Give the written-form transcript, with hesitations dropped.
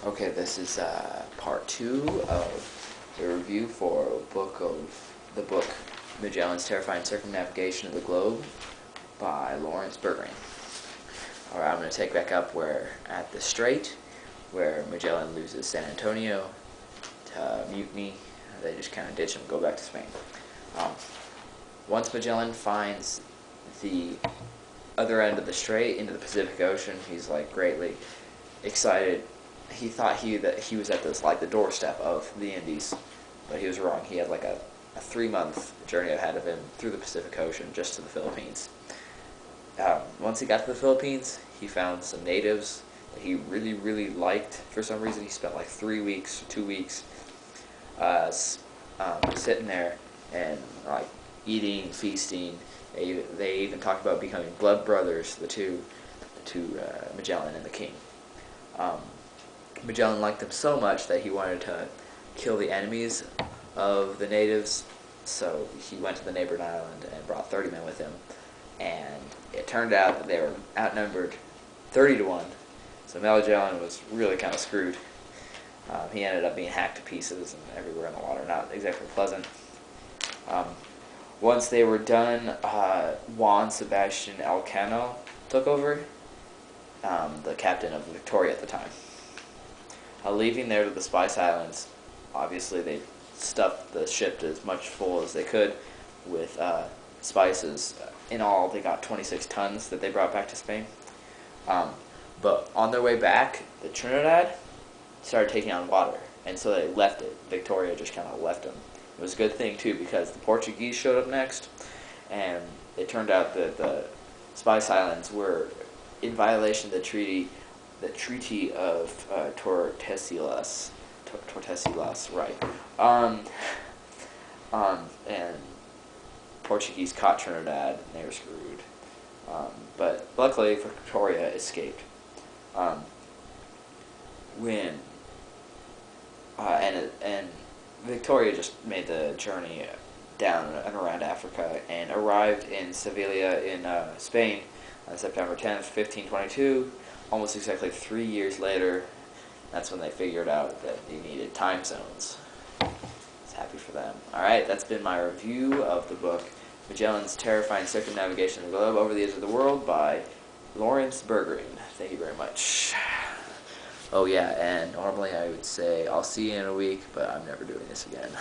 Okay, this is part 2 of the review for the book Magellan's Terrifying Circumnavigation of the Globe by Lawrence Berggreen. Alright, I'm going to take back up at the Strait, where Magellan loses San Antonio to mutiny. They just kind of ditch him and go back to Spain. Once Magellan finds the other end of the Strait into the Pacific Ocean, he's like greatly excited. He thought that he was at the doorstep of the Indies, but he was wrong. He had like a 3-month journey ahead of him through the Pacific Ocean just to the Philippines. Once he got to the Philippines, he found some natives that he really, really liked. For some reason, he spent like 3 weeks, 2 weeks, sitting there and like eating, feasting. They even talked about becoming blood brothers, the two Magellan and the king. Magellan liked them so much that he wanted to kill the enemies of the natives, so he went to the neighboring island and brought 30 men with him, and it turned out that they were outnumbered 30-1, so Magellan was really kind of screwed. He ended up being hacked to pieces and everywhere in the water, not exactly pleasant. Once they were done, Juan Sebastian Elcano took over, the captain of Victoria at the time. Leaving there to the Spice Islands, obviously they stuffed the ship as much full as they could with spices. In all, they got 26 tons that they brought back to Spain. But on their way back, the Trinidad started taking on water, and so they left it. Victoria just kind of left them. It was a good thing, too, because the Portuguese showed up next, and it turned out that the Spice Islands were in violation of the Treaty of Tordesillas, right? And Portuguese caught Trinidad, and they were screwed. But luckily, Victoria escaped. And Victoria just made the journey down and around Africa and arrived in Sevilla in Spain on September 10th, 1522. Almost exactly 3 years later, that's when they figured out that they needed time zones. I was happy for them. Alright, that's been my review of the book Magellan's Terrifying Circumnavigation of the Globe Over the Edge of the World by Lawrence Berggreen. Thank you very much. Oh yeah, and normally I would say I'll see you in a week, but I'm never doing this again.